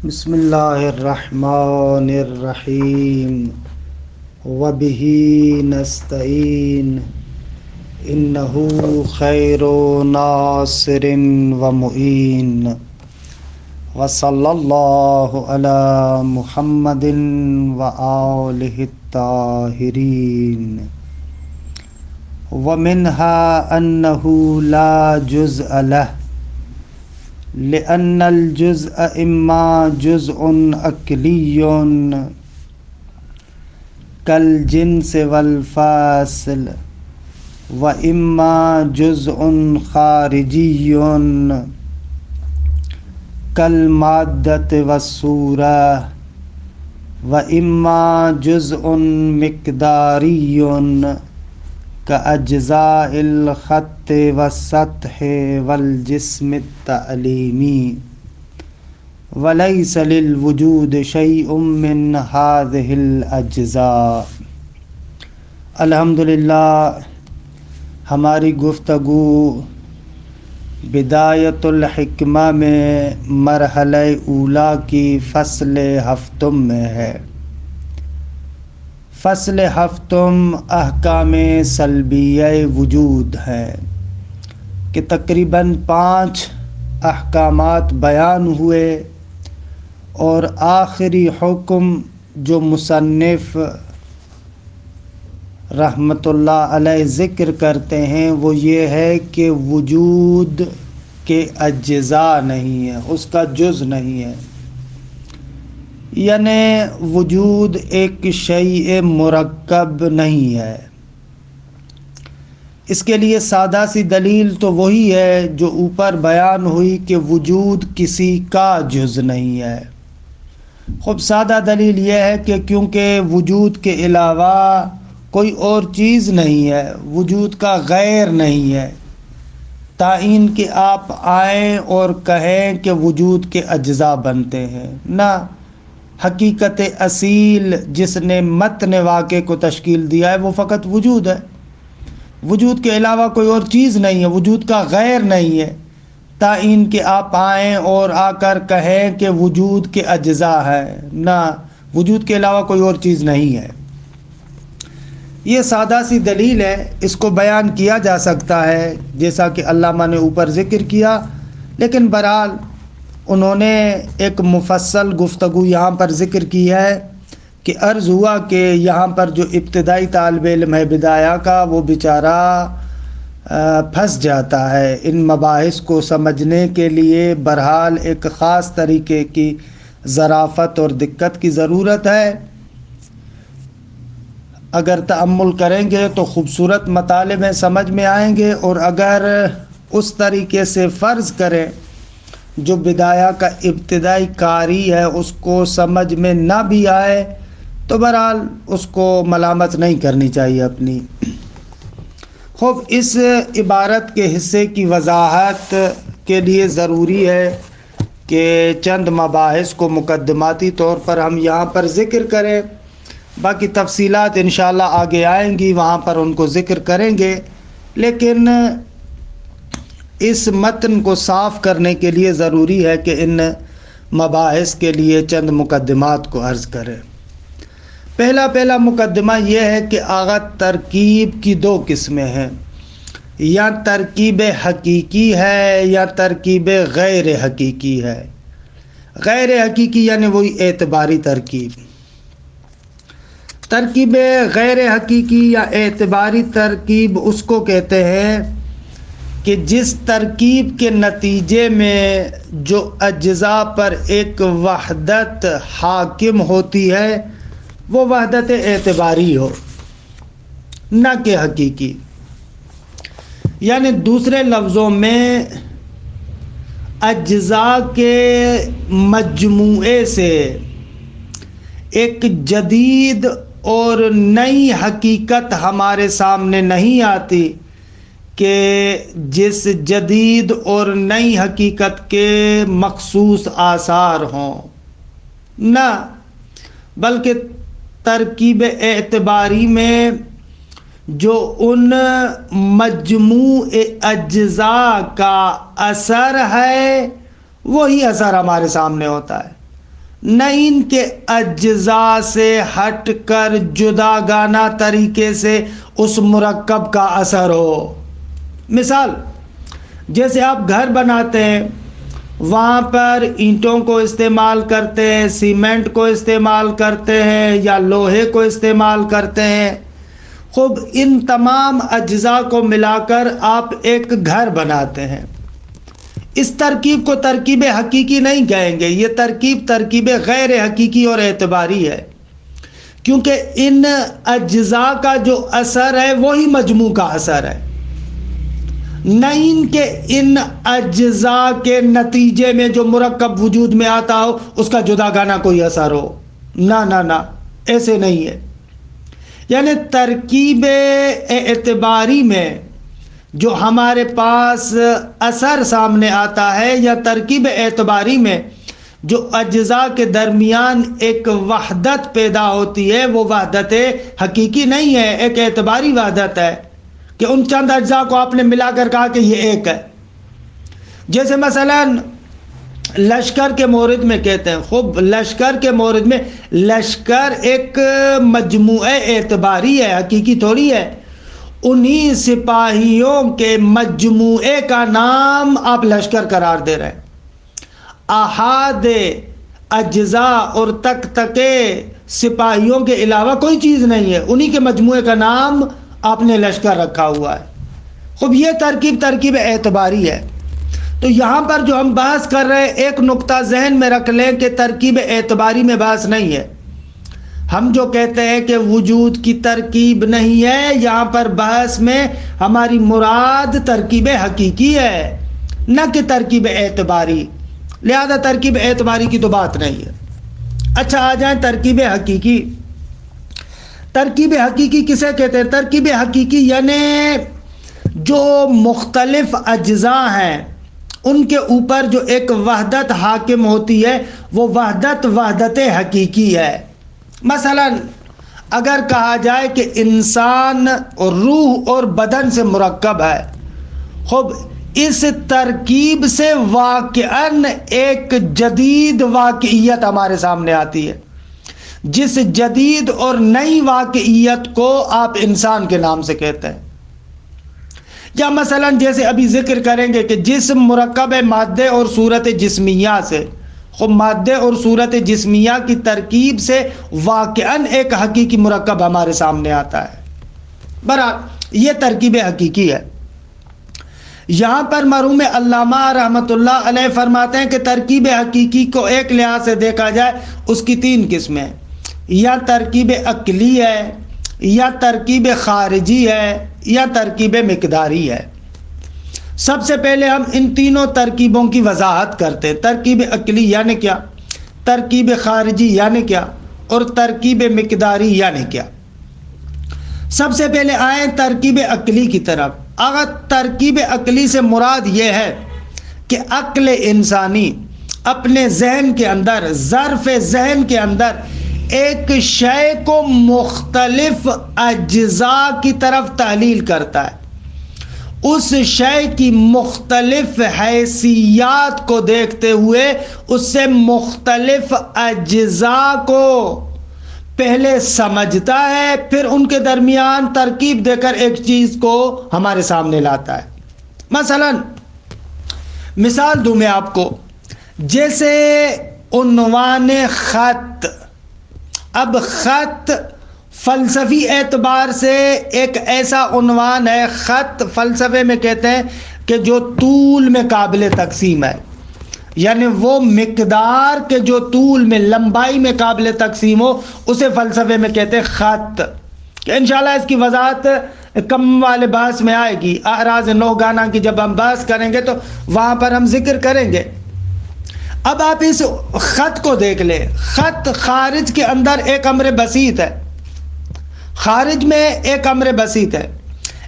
بسم اللہ الرحمن الرحیم وبہ نستعین انہ خیر ناصر ومعین وصلی اللہ علی محمد وآلہ الطاہرین ومنها انہ لا جزء لہ لأن الجزء إما جزء أكلي كالجنس والفاصل وإما جزء خارجي كالمادة والصورة وإما جزء مقداري كأجزاء الخط والسطح والجسم التعليمي وليس للوجود شيء من هذه الأجزاء۔ الحمدللہ ہماری گفتگو بدایت الحکمہ میں مرحلہ اولیٰ کی فصل ہفتم میں ہے۔ فصل ہفتم احکام سلبیہ وجود ہے کہ تقریباً 5 احکامات بیان ہوئے، اور آخری حکم جو مصنف رحمۃ اللہ علیہ ذکر کرتے ہیں وہ یہ ہے کہ وجود کے اجزاء نہیں ہے، اس کا جز نہیں ہے، یعنی وجود ایک شیء مرکب نہیں ہے۔ اس کے لیے سادہ سی دلیل تو وہی ہے جو اوپر بیان ہوئی کہ وجود کسی کا جز نہیں ہے۔ خوب سادہ دلیل یہ ہے کہ کیونکہ وجود کے علاوہ کوئی اور چیز نہیں ہے، وجود کا غیر نہیں ہے، تعین کہ آپ آئیں اور کہیں کہ وجود کے اجزاء بنتے ہیں، نہ، حقیقت اصیل جس نے متن واقع کو تشکیل دیا ہے وہ فقط وجود ہے، وجود کے علاوہ کوئی اور چیز نہیں ہے، وجود کا غیر نہیں ہے، تعین کہ آپ آئیں اور آ کر کہیں کہ وجود کے اجزاء ہیں، نہ، وجود کے علاوہ کوئی اور چیز نہیں ہے۔ یہ سادہ سی دلیل ہے، اس کو بیان کیا جا سکتا ہے جیسا کہ علامہ نے اوپر ذکر کیا، لیکن بہرحال انہوں نے ایک مفصل گفتگو یہاں پر ذکر کی ہے کہ عرض ہوا کہ یہاں پر جو ابتدائی طالب علم ہے بدایہ کا، وہ بیچارہ پھنس جاتا ہے۔ ان مباحث کو سمجھنے کے لیے بہرحال ایک خاص طریقے کی ظرافت اور دقت کی ضرورت ہے۔ اگر تأمل کریں گے تو خوبصورت مطالب میں سمجھ میں آئیں گے، اور اگر اس طریقے سے فرض کریں جو بدایہ کا ابتدائی قاری ہے اس کو سمجھ میں نہ بھی آئے تو بہرحال اس کو ملامت نہیں کرنی چاہیے اپنی۔ خوب اس عبارت کے حصے کی وضاحت کے لیے ضروری ہے کہ چند مباحث کو مقدماتی طور پر ہم یہاں پر ذکر کریں، باقی تفصیلات انشاءاللہ آگے آئیں گی، وہاں پر ان کو ذکر کریں گے، لیکن اس متن کو صاف کرنے کے لیے ضروری ہے کہ ان مباحث کے لیے چند مقدمات کو عرض کریں۔ پہلا مقدمہ یہ ہے کہ آغا ترکیب کی 2 قسمیں ہیں، یا ترکیب حقیقی ہے یا ترکیب غیر حقیقی ہے۔ غیر حقیقی یعنی وہی اعتباری ترکیب۔ ترکیب غیر حقیقی یا اعتباری ترکیب اس کو کہتے ہیں کہ جس ترکیب کے نتیجے میں جو اجزاء پر ایک وحدت حاکم ہوتی ہے وہ وحدت اعتباری ہو، نہ کہ حقیقی۔ یعنی دوسرے لفظوں میں اجزاء کے مجموعے سے ایک جدید اور نئی حقیقت ہمارے سامنے نہیں آتی کہ جس جدید اور نئی حقیقت کے مخصوص آثار ہوں، نہ، بلکہ ترکیب اعتباری میں جو ان مجموع اجزاء کا اثر ہے وہی اثر ہمارے سامنے ہوتا ہے۔ نہ ان کے اجزاء سے ہٹ کر جداگانہ طریقے سے اس مرکب کا اثر ہو۔ مثال، جیسے آپ گھر بناتے ہیں، وہاں پر اینٹوں کو استعمال کرتے ہیں، سیمنٹ کو استعمال کرتے ہیں یا لوہے کو استعمال کرتے ہیں۔ خوب ان تمام اجزاء کو ملا کر آپ ایک گھر بناتے ہیں۔ اس ترکیب کو ترکیب حقیقی نہیں کہیں گے، یہ ترکیب غیر حقیقی اور اعتباری ہے، کیونکہ ان اجزاء کا جو اثر ہے وہی مجموع کا اثر ہے، نہ ان کے ان اجزاء کے نتیجے میں جو مرکب وجود میں آتا ہو اس کا جداگانہ کوئی اثر ہو۔ نہ ایسے نہیں ہے۔ یعنی ترکیب اعتباری میں جو ہمارے پاس اثر سامنے آتا ہے، یا ترکیب اعتباری میں جو اجزاء کے درمیان ایک وحدت پیدا ہوتی ہے، وہ وحدت حقیقی نہیں ہے، ایک اعتباری وحدت ہے کہ ان چند اجزاء کو آپ نے ملا کر کہا کہ یہ ایک ہے۔ جیسے مثلا لشکر کے مورد میں کہتے ہیں، خوب لشکر کے مورد میں لشکر ایک مجموعہ اعتباری ہے، حقیقی تھوڑی ہے۔ انہی سپاہیوں کے مجموعے کا نام آپ لشکر قرار دے رہے ہیں۔ احاد اجزاء اور تک تکے سپاہیوں کے علاوہ کوئی چیز نہیں ہے، انہی کے مجموعے کا نام آپ نے لشکر رکھا ہوا ہے۔ خوب یہ ترکیب اعتباری ہے۔ تو یہاں پر جو ہم بحث کر رہے ہیں، ایک نقطہ ذہن میں رکھ لیں کہ ترکیب اعتباری میں بحث نہیں ہے۔ ہم جو کہتے ہیں کہ وجود کی ترکیب نہیں ہے، یہاں پر بحث میں ہماری مراد ترکیب حقیقی ہے، نہ کہ ترکیب اعتباری، لہذا ترکیب اعتباری کی تو بات نہیں ہے۔ اچھا، آ جائیں ترکیب حقیقی۔ ترکیب حقیقی کسے کہتے ہیں؟ ترکیب حقیقی یعنی جو مختلف اجزاء ہیں ان کے اوپر جو ایک وحدت حاکم ہوتی ہے، وہ وحدت حقیقی ہے۔ مثلا اگر کہا جائے کہ انسان اور روح اور بدن سے مرکب ہے، خوب اس ترکیب سے واقعاً ایک جدید واقعیت ہمارے سامنے آتی ہے، جس جدید اور نئی واقعیت کو آپ انسان کے نام سے کہتے ہیں۔ یا مثلا جیسے ابھی ذکر کریں گے کہ جسم مرکب ہے مادے اور صورت جسمیہ سے، خب مادے اور صورت جسمیہ کی ترکیب سے واقعاً ایک حقیقی مرکب ہمارے سامنے آتا ہے۔ برحال یہ ترکیب حقیقی ہے۔ یہاں پر مرحوم علامہ رحمۃ اللہ علیہ فرماتے ہیں کہ ترکیب حقیقی کو ایک لحاظ سے دیکھا جائے اس کی تین قسمیں، یا ترکیب عقلی ہے، یا ترکیب خارجی ہے، یا ترکیب مقداری ہے۔ سب سے پہلے ہم ان تینوں ترکیبوں کی وضاحت کرتے ہیں۔ ترکیب عقلی یعنی کیا، ترکیب خارجی یعنی کیا، اور ترکیب مقداری یعنی کیا۔ سب سے پہلے آئیں ترکیب عقلی کی طرف۔ اگر ترکیب عقلی سے مراد یہ ہے کہ عقل انسانی اپنے ذہن کے اندر، ظرف ذہن کے اندر ایک شے کو مختلف اجزاء کی طرف تحلیل کرتا ہے، اس شے کی مختلف حیثیات کو دیکھتے ہوئے اس سے مختلف اجزاء کو پہلے سمجھتا ہے، پھر ان کے درمیان ترکیب دے کر ایک چیز کو ہمارے سامنے لاتا ہے۔ مثلا مثال دوں میں آپ کو، جیسے عنوان خط۔ اب خط فلسفی اعتبار سے ایک ایسا عنوان ہے، خط فلسفے میں کہتے ہیں کہ جو طول میں قابل تقسیم ہے، یعنی وہ مقدار کے جو طول میں، لمبائی میں قابل تقسیم ہو، اسے فلسفے میں کہتے ہیں خط۔ کہ انشاءاللہ اس کی وضاحت کم والے بحث میں آئے گی، اعراض نوگانا کی جب ہم بحث کریں گے تو وہاں پر ہم ذکر کریں گے۔ اب آپ اس خط کو دیکھ لیں۔ خط خارج کے اندر ایک امر بسیط ہے، خارج میں ایک امر بسیط ہے،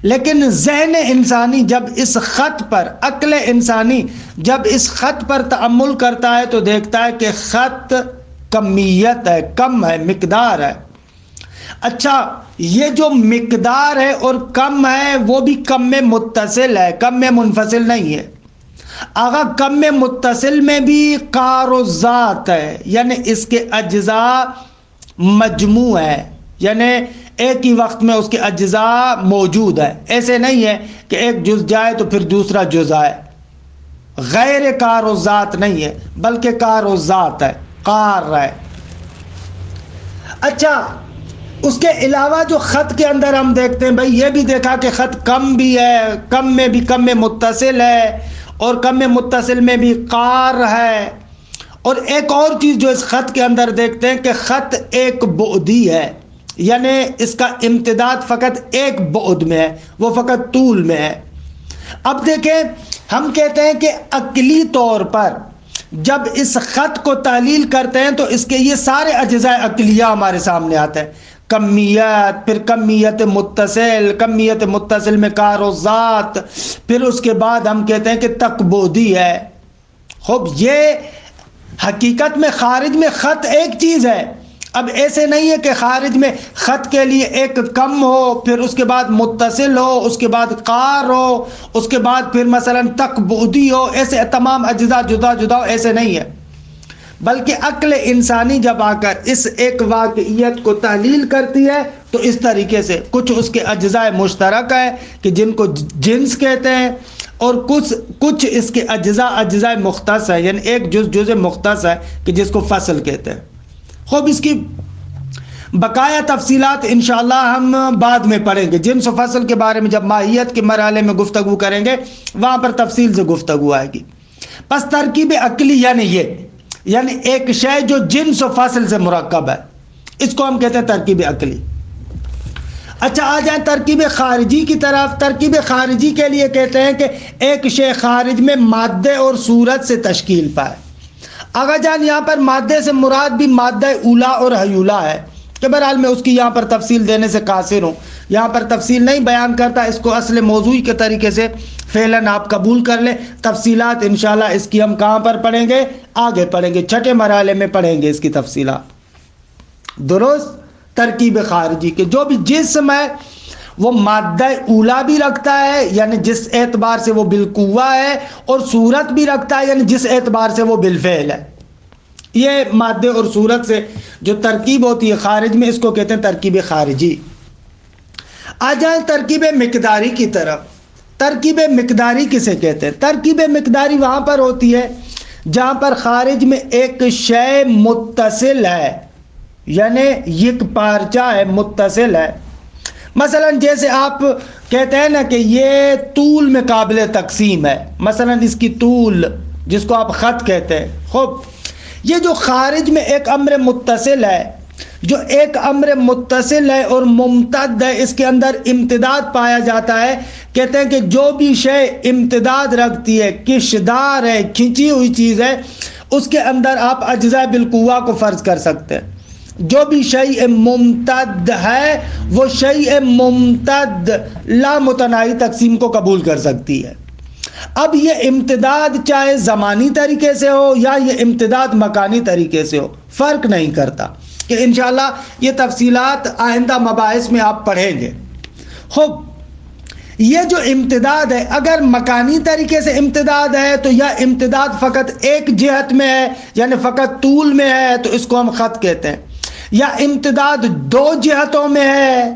لیکن ذہن انسانی جب اس خط پر، عقل انسانی جب اس خط پر تأمل کرتا ہے تو دیکھتا ہے کہ خط کمیت ہے، کم ہے، مقدار ہے۔ اچھا، یہ جو مقدار ہے اور کم ہے وہ بھی کم میں متصل ہے، کم میں منفصل نہیں ہے۔ آغا کم میں متصل میں بھی کار و ذات ہے، یعنی اس کے اجزاء مجموع ہے، یعنی ایک ہی وقت میں اس کے اجزاء موجود ہے، ایسے نہیں ہے کہ ایک جز جائے تو پھر دوسرا جز آئے، غیر کار و ذات نہیں ہے بلکہ کار و ذات ہے، کار ہے۔ اچھا، اس کے علاوہ جو خط کے اندر ہم دیکھتے ہیں، بھائی یہ بھی دیکھا کہ خط کم بھی ہے، کم میں بھی کم میں متصل ہے، اور کم میں متصل میں بھی قار ہے، اور ایک اور چیز جو اس خط کے اندر دیکھتے ہیں کہ خط ایک بعدی ہے، یعنی اس کا امتداد فقط ایک بعد میں ہے، وہ فقط طول میں ہے۔ اب دیکھیں، ہم کہتے ہیں کہ عقلی طور پر جب اس خط کو تحلیل کرتے ہیں تو اس کے یہ سارے اجزاء عقلیہ ہمارے سامنے آتے ہیں، کمیت، پھر کمیت متصل، کمیت متصل میں کار و ذات، پھر اس کے بعد ہم کہتے ہیں کہ تکبودی ہے۔ خوب، یہ حقیقت میں خارج میں خط ایک چیز ہے، اب ایسے نہیں ہے کہ خارج میں خط کے لیے ایک کم ہو، پھر اس کے بعد متصل ہو، اس کے بعد قار ہو، اس کے بعد پھر مثلا تکبودی ہو، ایسے تمام اجزاء جدا جدا ہو، ایسے نہیں ہے، بلکہ عقل انسانی جب آ کر اس ایک واقعیت کو تحلیل کرتی ہے تو اس طریقے سے کچھ اس کے اجزاء مشترک ہے کہ جن کو جنس کہتے ہیں، اور کچھ اس کے اجزاء مختص ہے، یعنی ایک جز مختص ہے کہ جس کو فصل کہتے ہیں۔ خوب، اس کی بقایا تفصیلات انشاءاللہ ہم بعد میں پڑھیں گے، جنس و فصل کے بارے میں جب ماہیت کے مرحلے میں گفتگو کریں گے وہاں پر تفصیل سے گفتگو آئے گی۔ پس ترکیب عقلی یعنی ایک شے جو جنس و فصل سے مرکب ہے، اس کو ہم کہتے ہیں ترکیب عقلی۔ اچھا، آ جائیں ترکیب خارجی کی طرف۔ ترکیب خارجی کے لیے کہتے ہیں کہ ایک شے خارج میں مادے اور صورت سے تشکیل پائے۔ آگا جان، یہاں پر مادے سے مراد بھی مادہ اولا اور حیولا ہے، کہ بہرحال میں اس کی یہاں پر تفصیل دینے سے قاصر ہوں، یہاں پر تفصیل نہیں بیان کرتا، اس کو اصل موضوعی کے طریقے سے فعلاً آپ قبول کر لیں۔ تفصیلات انشاءاللہ اس کی ہم کہاں پر پڑھیں گے؟ آگے پڑھیں گے، چھٹے مرحلے میں پڑھیں گے اس کی تفصیلات۔ درست؟ ترکیب خارجی کے جو بھی جسم ہے وہ مادہ اولا بھی رکھتا ہے، یعنی جس اعتبار سے وہ بالقوہ ہے، اور صورت بھی رکھتا ہے، یعنی جس اعتبار سے وہ بالفعل ہے۔ یہ مادے اور صورت سے جو ترکیب ہوتی ہے خارج میں، اس کو کہتے ہیں ترکیب خارجی۔ آ جائیں ترکیب مقداری کی طرف۔ ترکیب مقداری کسے کہتے ہیں؟ ترکیب مقداری وہاں پر ہوتی ہے جہاں پر خارج میں ایک شے متصل ہے، یعنی یک پارچہ ہے، متصل ہے۔ مثلا جیسے آپ کہتے ہیں نا کہ یہ طول میں قابل تقسیم ہے، مثلا اس کی طول جس کو آپ خط کہتے ہیں۔ خوب، یہ جو خارج میں ایک امر متصل ہے، جو ایک امر متصل ہے اور ممتد ہے، اس کے اندر امتداد پایا جاتا ہے۔ کہتے ہیں کہ جو بھی شے امتداد رکھتی ہے، کشدار ہے، کھینچی ہوئی چیز ہے، اس کے اندر آپ اجزاء بالقوہ کو فرض کر سکتے ہیں۔ جو بھی شیء ممتد ہے وہ شیء ممتد لا متناہی تقسیم کو قبول کر سکتی ہے۔ اب یہ امتداد چاہے زمانی طریقے سے ہو یا یہ امتداد مکانی طریقے سے ہو، فرق نہیں کرتا، کہ انشاءاللہ یہ تفصیلات آئندہ مباحث میں آپ پڑھیں گے۔ خوب، یہ جو امتداد ہے، اگر مکانی طریقے سے امتداد ہے تو یا امتداد فقط ایک جہت میں ہے، یعنی فقط طول میں ہے، تو اس کو ہم خط کہتے ہیں، یا امتداد دو جہتوں میں ہے،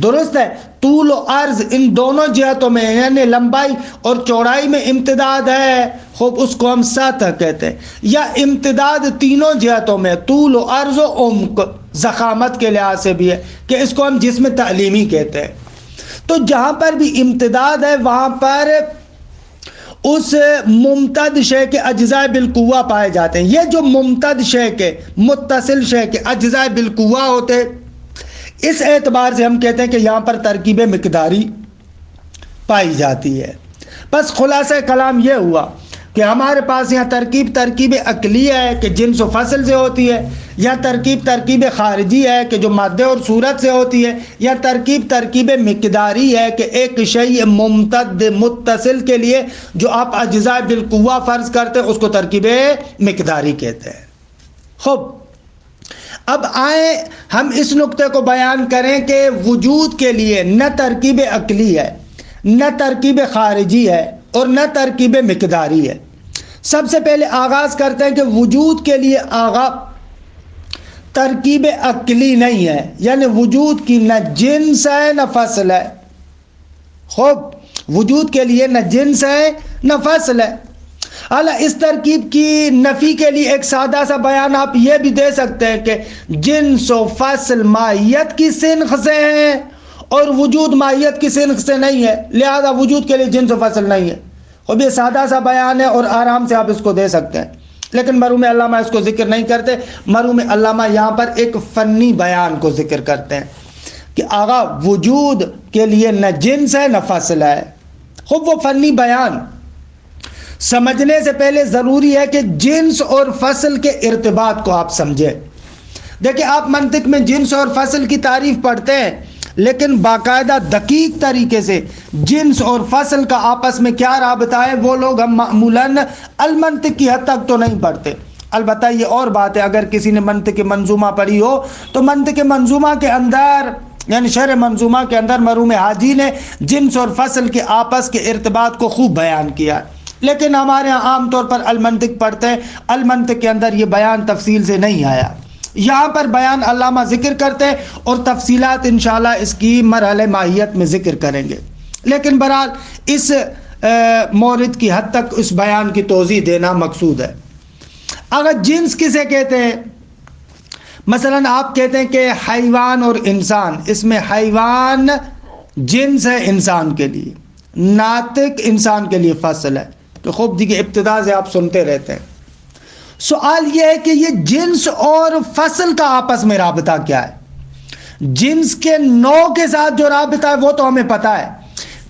درست ہے، طول و عرض ان دونوں جہتوں میں، یعنی لمبائی اور چوڑائی میں امتداد ہے، خوب اس کو ہم سطح کہتے ہیں، یا امتداد تینوں جہتوں میں، طول و عرض و عمق، ضخامت کے لحاظ سے بھی ہے، کہ اس کو ہم جسم تعلیمی کہتے ہیں۔ تو جہاں پر بھی امتداد ہے وہاں پر اس ممتد شے کے اجزاء بالقوہ پائے جاتے ہیں۔ یہ جو ممتد شے کے، متصل شے کے اجزاء بالقوہ ہوتے ہیں، اس اعتبار سے ہم کہتے ہیں کہ یہاں پر ترکیب مقداری پائی جاتی ہے۔ بس خلاصہ کلام یہ ہوا کہ ہمارے پاس یہاں ترکیب عقلی ہے کہ جنس و فصل سے ہوتی ہے، یا ترکیب خارجی ہے کہ جو مادے اور صورت سے ہوتی ہے، یا ترکیب مقداری ہے کہ ایک شیء ممتد متصل کے لیے جو آپ اجزاء بالقوہ فرض کرتے ہیں اس کو ترکیب مقداری کہتے ہیں۔ خوب، اب آئیں ہم اس نقطے کو بیان کریں کہ وجود کے لیے نہ ترکیب عقلی ہے نہ ترکیب خارجی ہے، اور نہ ترکیب مقداری ہے۔ سب سے پہلے آغاز کرتے ہیں کہ وجود کے لیے ترکیب عقلی نہیں ہے، یعنی وجود کی نہ جنس ہے نہ فصل ہے۔ خوب، وجود کے لیے نہ جنس ہے نہ فصل ہے۔ حالا اس ترکیب کی نفی کے لیے ایک سادہ سا بیان آپ یہ بھی دے سکتے ہیں کہ جنس و فصل ماہیت کی سنخ سے ہیں اور وجود ماہیت کی سنخ سے نہیں ہے، لہذا وجود کے لیے جنس و فصل نہیں ہے۔ خوب، یہ سادہ سا بیان ہے اور آرام سے آپ اس کو دے سکتے ہیں، لیکن مرحوم علامہ اس کو ذکر نہیں کرتے۔ مرحوم علامہ یہاں پر ایک فنی بیان کو ذکر کرتے ہیں کہ آغا وجود کے لیے نہ جنس ہے نہ فصل ہے۔ خوب، وہ فنی بیان سمجھنے سے پہلے ضروری ہے کہ جنس اور فصل کے ارتباط کو آپ سمجھیں۔ دیکھیں، آپ منطق میں جنس اور فصل کی تعریف پڑھتے ہیں، لیکن باقاعدہ دقیق طریقے سے جنس اور فصل کا آپس میں کیا رابطہ ہے وہ لوگ ہم معمولاً المنطق کی حد تک تو نہیں پڑھتے۔ البتہ یہ اور بات ہے، اگر کسی نے منطق منظومہ پڑھی ہو تو منطق منظومہ کے اندر، یعنی شرح منظومہ کے اندر مرحوم حاجی نے جنس اور فصل کے آپس کے ارتباط کو خوب بیان کیا، لیکن ہمارے ہاں عام طور پر المنطق پڑھتے ہیں، المنطق کے اندر یہ بیان تفصیل سے نہیں آیا۔ یہاں پر بیان علامہ ذکر کرتے ہیں اور تفصیلات انشاءاللہ اس کی مرحلہ ماہیت میں ذکر کریں گے، لیکن بہرحال اس مورد کی حد تک اس بیان کی توضیح دینا مقصود ہے۔ اگر جنس کسے کہتے ہیں، مثلا آپ کہتے ہیں کہ حیوان اور انسان، اس میں حیوان جنس ہے انسان کے لیے، ناطق انسان کے لیے فصل ہے، تو خوب دیکھیں ابتدا سے آپ سنتے رہتے ہیں۔ سوال یہ ہے کہ یہ جنس اور فصل کا آپس میں رابطہ کیا ہے؟ جنس کے نوع کے ساتھ جو رابطہ ہے وہ تو ہمیں پتہ ہے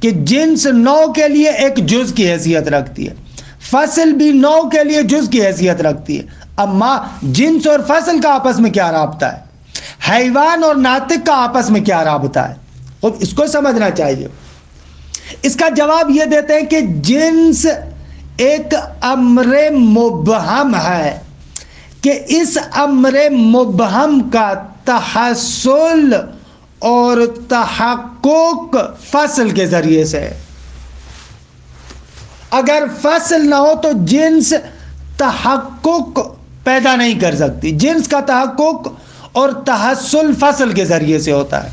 کہ جنس نوع کے لیے ایک جز کی حیثیت رکھتی ہے، فصل بھی نوع کے لیے جز کی حیثیت رکھتی ہے۔ اما جنس اور فصل کا آپس میں کیا رابطہ ہے؟ حیوان اور ناطق کا آپس میں کیا رابطہ ہے؟ خب اس کو سمجھنا چاہیے۔ اس کا جواب یہ دیتے ہیں کہ جنس ایک امر مبہم ہے کہ اس امر مبہم کا تحصل اور تحقق فصل کے ذریعے سے ہے۔ اگر فصل نہ ہو تو جنس تحقق پیدا نہیں کر سکتی۔ جنس کا تحقق اور تحصل فصل کے ذریعے سے ہوتا ہے۔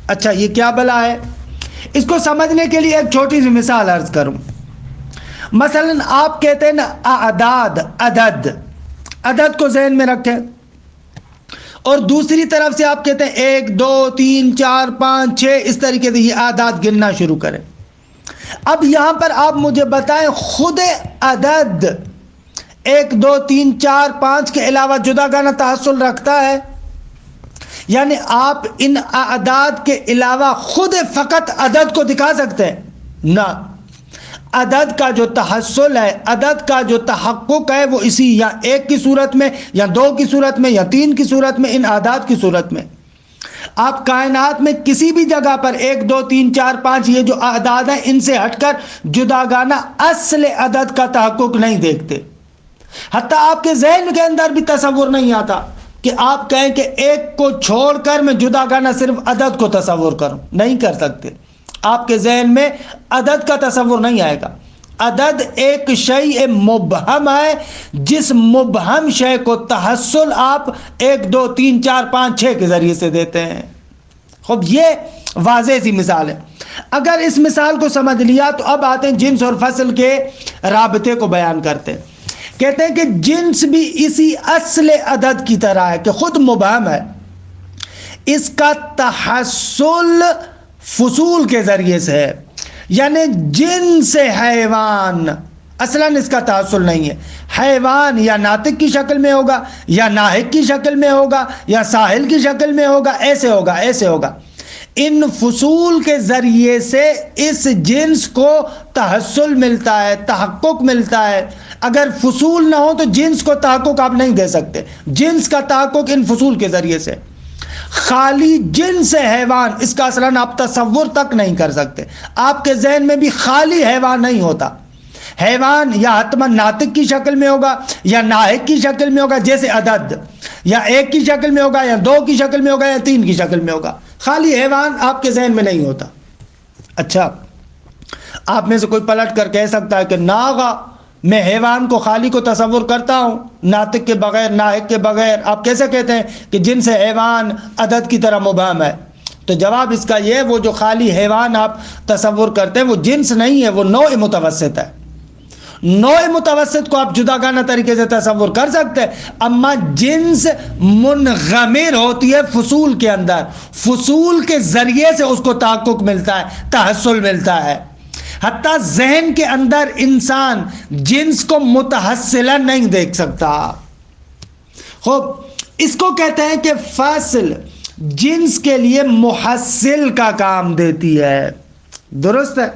اچھا، یہ کیا بلا ہے؟ اس کو سمجھنے کے لیے ایک چھوٹی سی مثال عرض کروں۔ مثلا آپ کہتے ہیں نا اعداد، عدد کو ذہن میں رکھیں، اور دوسری طرف سے آپ کہتے ہیں 1 2 3 4 5 6، اس طریقے سے یہ اعداد گننا شروع کریں۔ اب یہاں پر آپ مجھے بتائیں خود عدد 1 2 3 4 5 کے علاوہ جداگانہ تحصل رکھتا ہے؟ یعنی آپ ان اعداد کے علاوہ خود فقط عدد کو دکھا سکتے ہیں؟ نہ، عدد کا جو تحصل ہے، عدد کا جو تحقق ہے، وہ اسی یا 1 کی صورت میں یا 2 کی صورت میں یا 3 کی صورت میں، ان اعداد کی صورت میں۔ آپ کائنات میں کسی بھی جگہ پر 1 2 3 4 5 یہ جو اعداد ہیں ان سے ہٹ کر جداگانہ اصل عدد کا تحقق نہیں دیکھتے۔ حتیٰ آپ کے ذہن کے اندر بھی تصور نہیں آتا کہ آپ کہیں کہ 1 کو چھوڑ کر میں جداگانہ صرف عدد کو تصور کروں، نہیں کر سکتے۔ آپ کے ذہن میں عدد کا تصور نہیں آئے گا۔ عدد ایک شیء مبہم ہے، جس مبہم شے کو تحصل آپ 1 2 3 4 5 6 کے ذریعے سے دیتے ہیں۔ خب یہ واضح سی مثال ہے۔ اگر اس مثال کو سمجھ لیا تو اب آتے ہیں جنس اور فصل کے رابطے کو بیان کرتے ہیں۔ کہتے ہیں کہ جنس بھی اسی اصل عدد کی طرح ہے کہ خود مبہم ہے، اس کا تحصل فصول کے ذریعے سے ہے، یعنی جنس حیوان اصلاً اس کا تحصل نہیں ہے۔ حیوان یا ناطق کی شکل میں ہوگا، یا ناہق کی شکل میں ہوگا، یا ساحل کی شکل میں ہوگا، ایسے ہوگا ایسے ہوگا۔ ان فصول کے ذریعے سے اس جنس کو تحصل ملتا ہے، تحقق ملتا ہے۔ اگر فصول نہ ہو تو جنس کو تحقق آپ نہیں دے سکتے۔ جنس کا تحقق ان فصول کے ذریعے سے۔ خالی جنس حیوان، اس کا اصلاً آپ تصور تک نہیں کر سکتے۔ آپ کے ذہن میں بھی خالی حیوان نہیں ہوتا۔ حیوان یا حتماً ناطق کی شکل میں ہوگا یا ناہق کی شکل میں ہوگا، جیسے عدد، یا 1 کی شکل میں ہوگا یا 2 کی شکل میں ہوگا یا 3 کی شکل میں ہوگا۔ خالی حیوان آپ کے ذہن میں نہیں ہوتا۔ اچھا، آپ میں سے کوئی پلٹ کر کہہ سکتا ہے کہ ناغا، میں حیوان کو خالی کو تصور کرتا ہوں ناطق کے بغیر، ناحق کے بغیر. آپ کیسے کہتے ہیں کہ جنس حیوان عدد کی طرح مبہم ہے؟ تو جواب اس کا یہ ہے، وہ جو خالی حیوان آپ تصور کرتے ہیں وہ جنس نہیں ہے، وہ نوع متوسط ہے. نوع متوسط کو آپ جداگانہ طریقے سے تصور کر سکتے ہیں، اما جنس منغمر ہوتی ہے فصول کے اندر، فصول کے ذریعے سے اس کو تحقق ملتا ہے، تحصل ملتا ہے. حتیٰ ذہن کے اندر انسان جنس کو متحصلا نہیں دیکھ سکتا. خوب، اس کو کہتے ہیں کہ فاصل جنس کے لیے محصل کا کام دیتی ہے. درست ہے.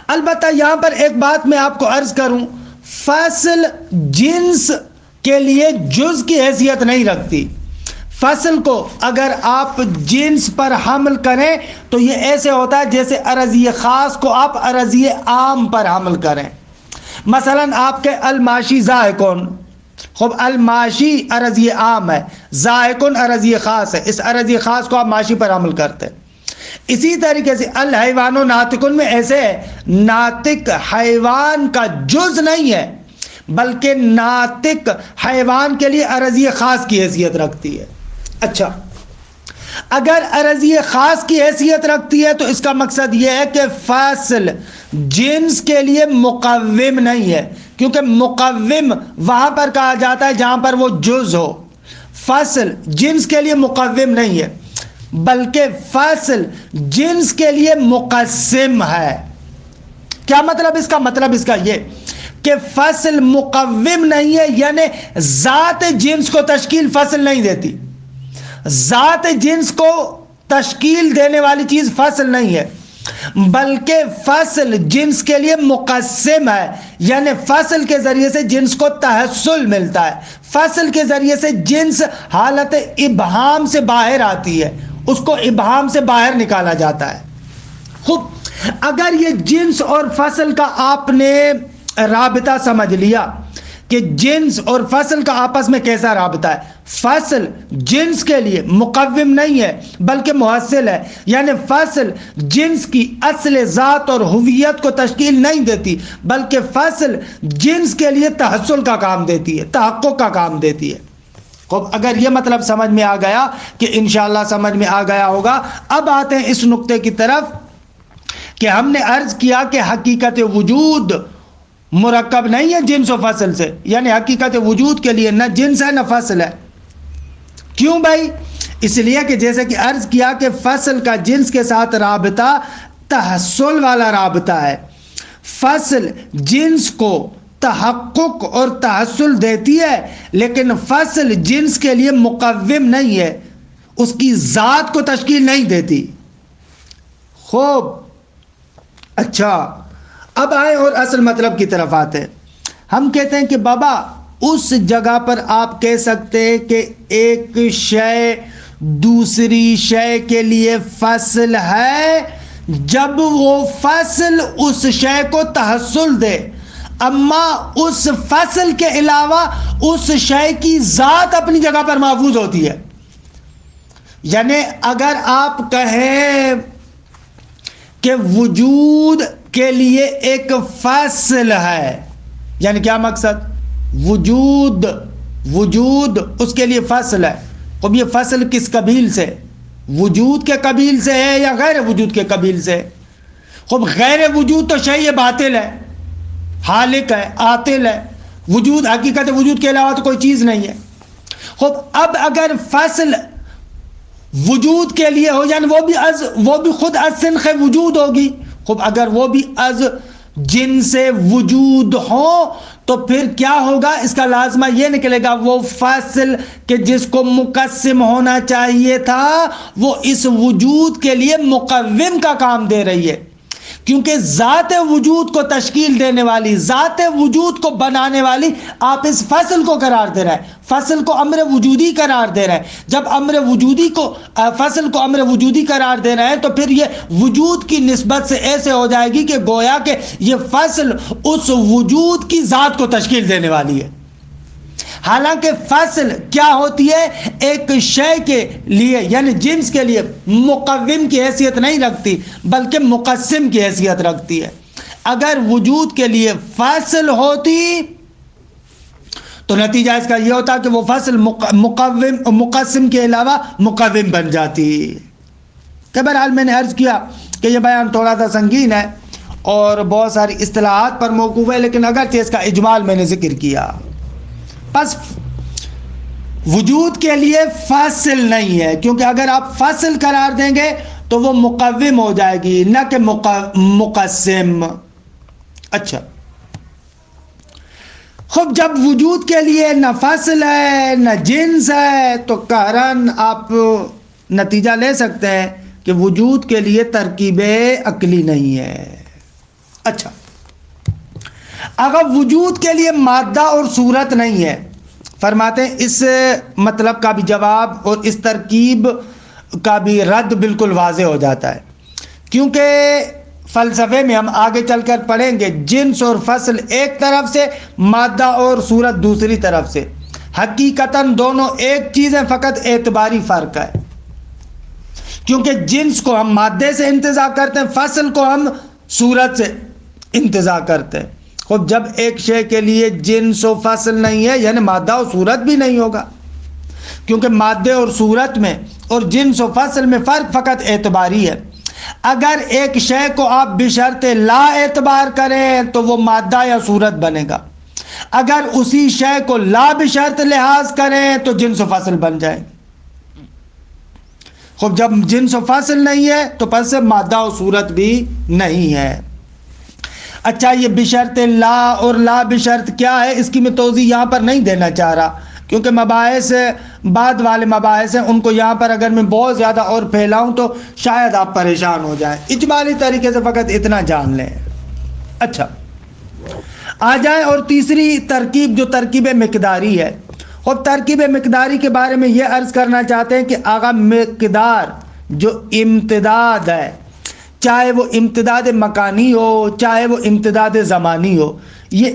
البتہ یہاں پر ایک بات میں آپ کو عرض کروں، فاصل جنس کے لیے جز کی حیثیت نہیں رکھتی. فصل کو اگر آپ جنس پر حمل کریں تو یہ ایسے ہوتا ہے جیسے عرضی خاص کو آپ عرضی عام پر حمل کریں. مثلا آپ کے الماشی زاہکن، خب الماشی عرضی عام ہے، زاہکن عرضی خاص ہے، اس عرضی خاص کو آپ ماشی پر حمل کرتے ہیں. اسی طریقے سے الحیوان و ناطقن میں ایسے ہے، ناطق حیوان کا جز نہیں ہے بلکہ ناطق حیوان کے لیے عرضی خاص کی حیثیت رکھتی ہے. اچھا، اگر عرضی خاص کی حیثیت رکھتی ہے تو اس کا مقصد یہ ہے کہ فاصل جنس کے لیے مقوم نہیں ہے، کیونکہ مقوم وہاں پر کہا جاتا ہے جہاں پر وہ جز ہو. فاصل جنس کے لیے مقوم نہیں ہے بلکہ فاصل جنس کے لیے مقسم ہے. کیا مطلب اس کا؟ مطلب اس کا یہ کہ فاصل مقوم نہیں ہے، یعنی ذات جنس کو تشکیل فاصل نہیں دیتی. ذات جنس کو تشکیل دینے والی چیز فاصل نہیں ہے بلکہ فاصل جنس کے لیے مقسم ہے، یعنی فاصل کے ذریعے سے جنس کو تحصل ملتا ہے. فاصل کے ذریعے سے جنس حالت ابہام سے باہر آتی ہے، اس کو ابہام سے باہر نکالا جاتا ہے. خوب، اگر یہ جنس اور فصل کا آپ نے رابطہ سمجھ لیا کہ جنس اور فصل کا آپس میں کیسا رابطہ ہے، فصل جنس کے لیے مقوم نہیں ہے بلکہ محصل ہے، یعنی فصل جنس کی اصل ذات اور ہویت کو تشکیل نہیں دیتی بلکہ فصل جنس کے لیے تحصل کا کام دیتی ہے، تحقق کا کام دیتی ہے. خب، اگر یہ مطلب سمجھ میں آ گیا کہ انشاءاللہ سمجھ میں آ گیا ہوگا. اب آتے ہیں اس نقطے کی طرف کہ ہم نے عرض کیا کہ حقیقت وجود مرکب نہیں ہے جنس و فصل سے، یعنی حقیقت وجود کے لیے نہ جنس ہے نہ فصل ہے. کیوں بھائی؟ اس لیے کہ جیسے کہ عرض کیا کہ فصل کا جنس کے ساتھ رابطہ تحصل والا رابطہ ہے. فصل جنس کو تحقق اور تحصل دیتی ہے لیکن فصل جنس کے لیے مقوم نہیں ہے، اس کی ذات کو تشکیل نہیں دیتی. خوب، اچھا، اب آئیں اور اصل مطلب کی طرف آتے ہیں. ہم کہتے ہیں کہ بابا اس جگہ پر آپ کہہ سکتے ہیں کہ ایک شے دوسری شے کے لیے فصل ہے جب وہ فصل اس شے کو تحصل دے، اما اس فصل کے علاوہ اس شے کی ذات اپنی جگہ پر محفوظ ہوتی ہے. یعنی اگر آپ کہیں کہ وجود کے لیے ایک فصل ہے، یعنی کیا مقصد؟ وجود اس کے لیے فصل ہے. اب یہ فصل کس قبیل سے؟ وجود کے قبیل سے ہے یا غیر وجود کے قبیل سے؟ خب غیر وجود تو شیء باطل ہے، حالق ہے، عاطل ہے. وجود، حقیقت وجود کے علاوہ تو کوئی چیز نہیں ہے. خب اب اگر فصل وجود کے لیے ہو، یعنی وہ بھی خود از سنخ وجود ہوگی. خب اگر وہ بھی از جنس وجود ہو تو پھر کیا ہوگا؟ اس کا لازمہ یہ نکلے گا وہ فصل کہ جس کو مقسم ہونا چاہیے تھا وہ اس وجود کے لیے مقوم کا کام دے رہی ہے، کیونکہ ذات وجود کو تشکیل دینے والی، ذات وجود کو بنانے والی آپ اس فصل کو قرار دے رہے ہیں، فصل کو امر وجودی قرار دے رہے ہیں. جب امر وجودی کو فصل کو امر وجودی قرار دے رہے ہیں تو پھر یہ وجود کی نسبت سے ایسے ہو جائے گی کہ گویا کہ یہ فصل اس وجود کی ذات کو تشکیل دینے والی ہے. حالانکہ فصل کیا ہوتی ہے؟ ایک شے کے لیے یعنی جنس کے لیے مقوم کی حیثیت نہیں رکھتی بلکہ مقسم کی حیثیت رکھتی ہے۔ اگر وجود کے لیے فصل ہوتی تو نتیجہ اس کا یہ ہوتا کہ وہ فصل مقسم کے علاوہ مقوم بن جاتی۔ کہ بہرحال میں نے عرض کیا کہ یہ بیان تھوڑا سا سنگین ہے اور بہت ساری اصطلاحات پر موقوف ہے، لیکن اگرچہ اس کا اجمال میں نے ذکر کیا۔ پس وجود کے لیے فاصل نہیں ہے، کیونکہ اگر آپ فاصل قرار دیں گے تو وہ مقوم ہو جائے گی نہ کہ مقسم۔ اچھا، خب جب وجود کے لیے نہ فاصل ہے نہ جنس ہے تو قہراً آپ نتیجہ لے سکتے ہیں کہ وجود کے لیے ترکیب عقلی نہیں ہے۔ اچھا، اگر وجود کے لیے مادہ اور صورت نہیں ہے، فرماتے ہیں اس مطلب کا بھی جواب اور اس ترکیب کا بھی رد بالکل واضح ہو جاتا ہے، کیونکہ فلسفے میں ہم آگے چل کر پڑھیں گے جنس اور فصل ایک طرف سے، مادہ اور صورت دوسری طرف سے۔ حقیقتاً دونوں ایک چیز ہیں، فقط اعتباری فرق ہے، کیونکہ جنس کو ہم مادے سے انتزاع کرتے ہیں، فصل کو ہم صورت سے انتزاع کرتے ہیں۔ خب جب ایک شے کے لیے جنس و فصل نہیں ہے یعنی مادہ و صورت بھی نہیں ہوگا، کیونکہ مادے اور صورت میں اور جنس و فصل میں فرق فقط اعتباری ہے۔ اگر ایک شے کو آپ بشرط لا اعتبار کریں تو وہ مادہ یا صورت بنے گا، اگر اسی شے کو لا بشرط لحاظ کریں تو جنس و فصل بن جائے گا۔ خب جب جنس و فصل نہیں ہے تو پس مادہ و صورت بھی نہیں ہے۔ اچھا، یہ بشرط لا اور لا بشرط کیا ہے، اس کی میں توضیح یہاں پر نہیں دینا چاہ رہا، کیونکہ مباحث بعد والے مباحث ہیں، ان کو یہاں پر اگر میں بہت زیادہ اور پھیلاؤں تو شاید آپ پریشان ہو جائیں۔ اجمالی طریقے سے فقط اتنا جان لیں۔ اچھا، آ جائیں اور تیسری ترکیب جو ترکیب مقداری ہے۔ اور ترکیب مقداری کے بارے میں یہ عرض کرنا چاہتے ہیں کہ آغا مقدار جو امتداد ہے، چاہے وہ امتداد مکانی ہو چاہے وہ امتداد زمانی ہو، یہ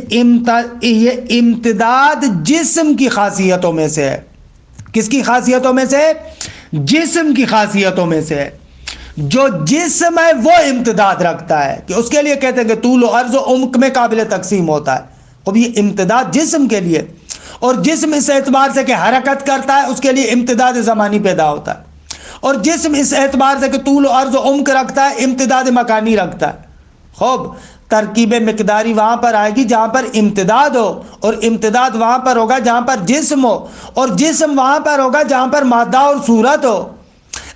امتداد جسم کی خاصیتوں میں سے ہے۔ کس کی خاصیتوں میں سے؟ جسم کی خاصیتوں میں سے ہے۔ جو جسم ہے وہ امتداد رکھتا ہے، کہ اس کے لیے کہتے ہیں کہ طول و عرض و عمق میں قابل تقسیم ہوتا ہے۔ اب یہ امتداد جسم کے لیے، اور جسم اس اعتبار سے کہ حرکت کرتا ہے اس کے لیے امتداد زمانی پیدا ہوتا ہے، اور جسم اس اعتبار سے کہ طول و عرض و عمق رکھتا ہے امتداد مکانی رکھتا ہے۔ خوب، ترکیب مقداری وہاں پر آئے گی جہاں پر امتداد ہو، اور امتداد وہاں پر ہوگا جہاں پر جسم ہو، اور جسم وہاں پر ہوگا جہاں پر مادہ اور صورت ہو۔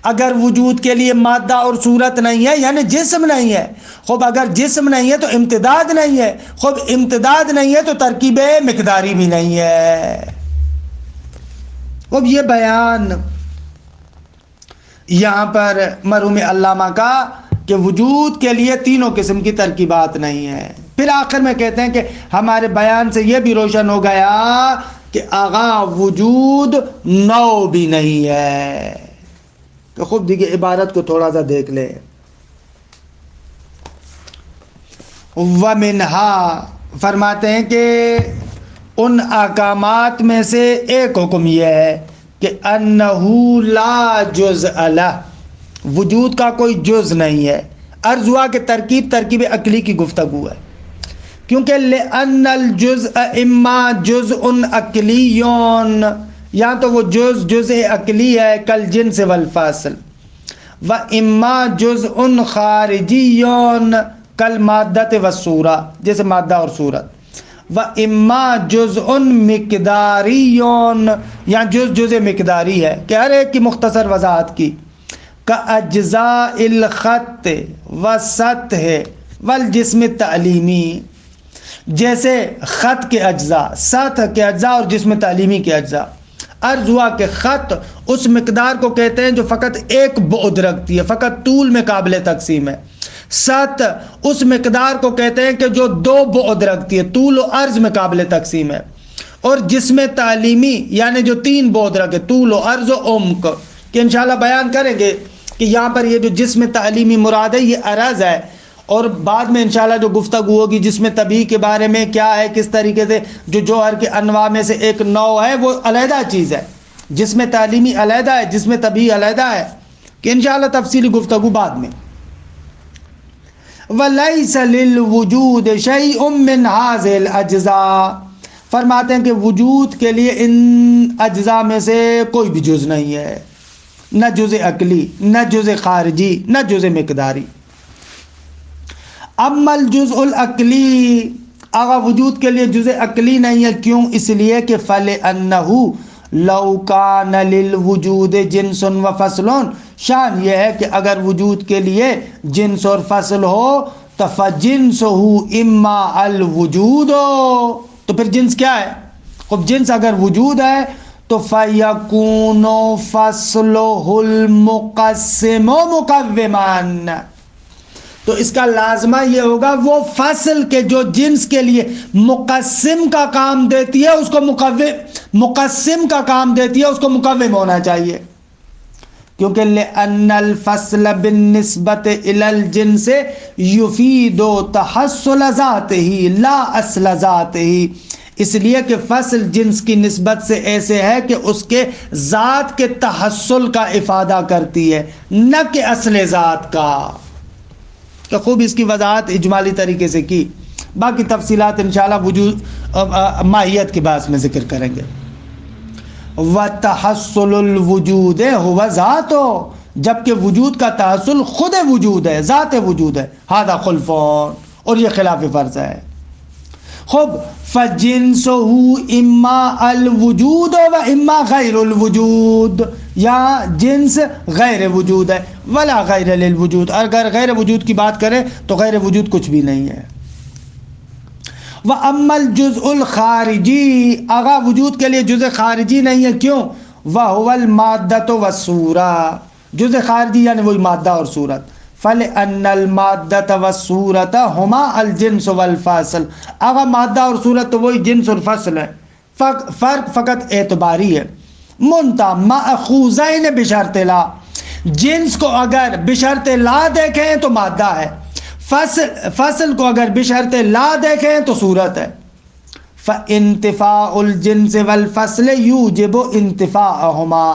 اگر وجود کے لیے مادہ اور صورت نہیں ہے یعنی جسم نہیں ہے، خوب اگر جسم نہیں ہے تو امتداد نہیں ہے، خوب امتداد نہیں ہے تو ترکیب مقداری بھی نہیں ہے۔ اب یہ بیان یہاں پر مرحوم علامہ کا کہ وجود کے لیے تینوں قسم کی ترکیبات نہیں ہیں۔ پھر آخر میں کہتے ہیں کہ ہمارے بیان سے یہ بھی روشن ہو گیا کہ آغا وجود نو بھی نہیں ہے۔ تو خوب دیکھیے عبارت کو تھوڑا سا دیکھ لیں۔ وَمِنْهَا فرماتے ہیں کہ ان احکامات میں سے ایک حکم یہ ہے کہ انہو لا جزء لہ، وجود کا کوئی جز نہیں ہے۔ عرض ہوا کہ ترکیب عقلی کی گفتگو ہے، کیونکہ لأن الجزء اما جزء عقلی، یا تو وہ جزء عقلی ہے کل جنس والفاصل، و اما جزء خارجی کل مادت والصورہ، جیسے مادہ اور صورت، و اما جزء مقداری، یا جزء مقداری ہے کہ ہر ایک کی مختصر وضاحت کی، کا اجزاء الخط والسطح والجسم تعلیمی، جیسے خط کے اجزاء، سطح کے اجزاء اور جسم تعلیمی کے اجزاء۔ عرض ہوا کہ خط اس مقدار کو کہتے ہیں جو فقط ایک بعد رکھتی ہے، فقط طول میں قابل تقسیم ہے۔ سطح اس مقدار کو کہتے ہیں کہ جو دو بعد رکھتی ہے، طول و عرض میں قابل تقسیم ہے۔ اور جسم تعلیمی یعنی جو تین بعد رکھے، طول و عرض و عمق، کہ انشاءاللہ بیان کریں گے کہ یہاں پر یہ جو جسم تعلیمی مراد ہے یہ عرض ہے، اور بعد میں انشاءاللہ جو گفتگو ہوگی جس میں طبیع کے بارے میں کیا ہے، کس طریقے سے جو جوہر کے انواع میں سے ایک نوع ہے وہ علیحدہ چیز ہے، جس میں تعلیمی علیحدہ ہے، جس میں طبیع علیحدہ ہے، کہ انشاءاللہ تفصیلی گفتگو بعد میں۔ وَلَيْسَ لِلْوُجُودِ شَيْءٌ مِّنْ هَذِهِ الْأَجْزَاءِ، فرماتے ہیں کہ وجود کے لیے ان اجزاء میں سے کوئی بھی جز نہیں ہے، نہ جز عقلی، نہ جز خارجی، نہ جز مقداری۔ اما الجزء العقلی، اگر وجود کے لیے جز عقلی نہیں ہے، کیوں؟ اس لیے کہ فَلِأَنَّهُ لو کان للوجود جنس و فصل، شان یہ ہے کہ اگر وجود کے لیے جنس اور فصل ہو تو فجنسہ اما الوجود ہو، تو پھر جنس کیا ہے؟ خب جنس اگر وجود ہے تو فیکون فصلہ المقسم مقومان، تو اس کا لازمہ یہ ہوگا وہ فصل کے جو جنس کے لیے مقسم کا کام دیتی ہے اس کو مقسم کا کام دیتی ہے اس کو مقوم ہونا چاہیے، کیونکہ لأن الفصل بالنسبت الى الجنس یفید تحصل ذاته لا اصل ذاته، اس لیے کہ فصل جنس کی نسبت سے ایسے ہے کہ اس کے ذات کے تحصل کا افادہ کرتی ہے، نہ کہ اصل ذات کا۔ کہ خوب اس کی وضاحت اجمالی طریقے سے کی، باقی تفصیلات انشاءاللہ وجود ماہیت کے بعد میں ذکر کریں گے۔ وَتَحَصُّلُ الْوُجُودِ هُوَ ذَاتُ، جبکہ وجود کا تحصل خود وجود ہے، ذات وجود ہے، هذا خلفون، اور یہ خلاف فرض ہے۔ خب فَجِنْسُهُ اِمَّا الْوُجُودُ وَإِمَّا غَيْرُ الْوُجُودِ، یا جنس غیر وجود ہے، ولا غیر للوجود، اگر غیر وجود کی بات کریں تو غیر وجود کچھ بھی نہیں ہے۔ وَأَمَّا الْجُزْءُ الْخَارِجِي، اگر وجود کے لیے جزء خارجی نہیں ہے، کیوں؟ وَهُوَ الْمَادَّةُ وَالصُّورَةُ، جزء خارجی یعنی وہی مادہ اور صورت۔ فَلِأَنَّ الْمَادَّةَ وَالصُّورَةَ هُمَا الْجِنْسُ وَالْفَصْلُ، اگر مادہ اور صورت تو وہی جنس اور فصل ہے، فرق فقط اعتباری ہے۔ منتہا مأخوذین بشرط لا، جنس کو اگر بشرط لا دیکھیں تو مادہ ہے، فصل کو اگر بشرط لا دیکھیں تو صورت ہے۔ فَانْتِفَاءُ الْجِنْسِ وَالْفَصْلِ يُوجِبُ انتفاءهما،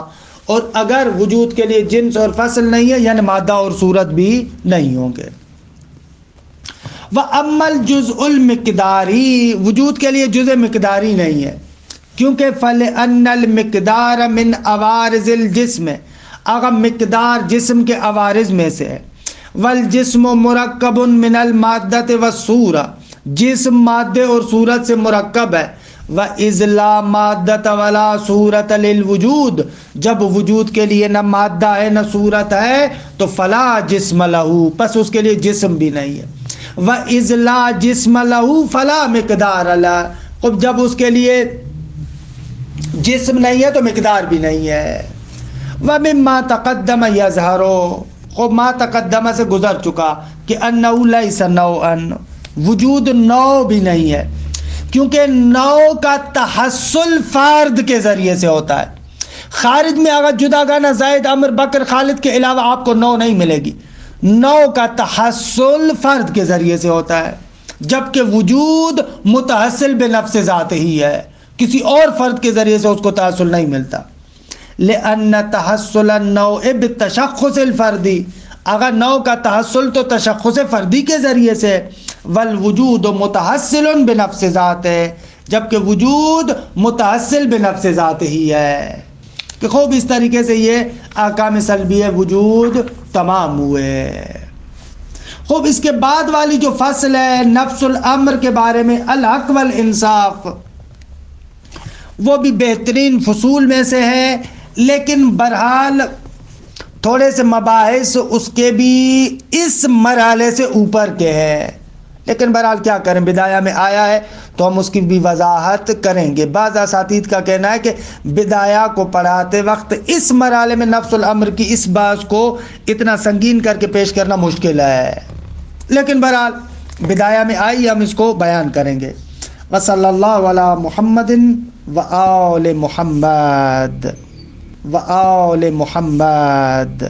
اور اگر وجود کے لیے جنس اور فصل نہیں ہے یعنی مادہ اور صورت بھی نہیں ہوں گے۔ وَأَمَّا الْجُزْءُ الْمِقْدَارِي، وجود کے لیے جزء مقداری نہیں ہے، کیونکہ فَلِأَنَّ الْمِقْدَارَ مِنْ عَوَارِضِ الْجِسْمِ، اگر مقدار جسم کے عوارض میں سے ہے۔ وَالْجِسْمُ مُرَكَّبٌ مِنَ الْمَادَّةِ وَالصُّورَةِ، جسم مادے اور صورت سے مرکب ہے۔ وَإِذْ لَا مَادَّةَ وَلَا صُورَةَ لِلْوُجُودِ، جب وجود کے لیے نہ مادہ ہے نہ صورت ہے تو فَلَا جِسْمَ لَهُ، پس اس کے لیے جسم بھی نہیں ہے۔ وَإِذْ لَا جِسْمَ لَهُ فَلَا مِقْدَارَ لَهُ، خب جب اس کے لیے جسم نہیں ہے تو مقدار بھی نہیں ہے۔ وَمِمَّا تَقَدَّمَ يَظْهَرُ، خب ما تقدمہ سے گزر چکا کہ أَنَّهُ لَيْسَ نَوْعًا، وجود نوع بھی نہیں ہے، کیونکہ نوع کا تحصل فرد کے ذریعے سے ہوتا ہے۔ خارج میں اگر جداگانہ زید عمر بکر خالد کے علاوہ آپ کو نوع نہیں ملے گی، نوع کا تحصل فرد کے ذریعے سے ہوتا ہے، جبکہ وجود متحصل بنفس ذات ہی ہے، کسی اور فرد کے ذریعے سے اس کو تحصل نہیں ملتا۔ لأن تحصل النوع بالتشخص الفردی، اگر نوع کا تحصل تو تشخص فردی کے ذریعے سے، والوجود متحصل بنفس ذات ہے، جبکہ وجود متحصل بنفس ذات ہی ہے۔ کہ خوب اس طریقے سے یہ احکام سلبیہ وجود تمام ہوئے۔ خوب اس کے بعد والی جو فصل ہے نفس الامر کے بارے میں، الحق والانصاف، وہ بھی بہترین فصول میں سے ہے، لیکن بہرحال تھوڑے سے مباحث اس کے بھی اس مرحلے سے اوپر کے ہیں، لیکن بہرحال کیا کریں، بدایہ میں آیا ہے تو ہم اس کی بھی وضاحت کریں گے۔ بعض اساتید کا کہنا ہے کہ بدایہ کو پڑھاتے وقت اس مرحلے میں نفس الامر کی اس بات کو اتنا سنگین کر کے پیش کرنا مشکل ہے، لیکن بہرحال بدایہ میں آئی ہم اس کو بیان کریں گے۔ وصلی اللہ علی محمد وآل محمد وآل محمد۔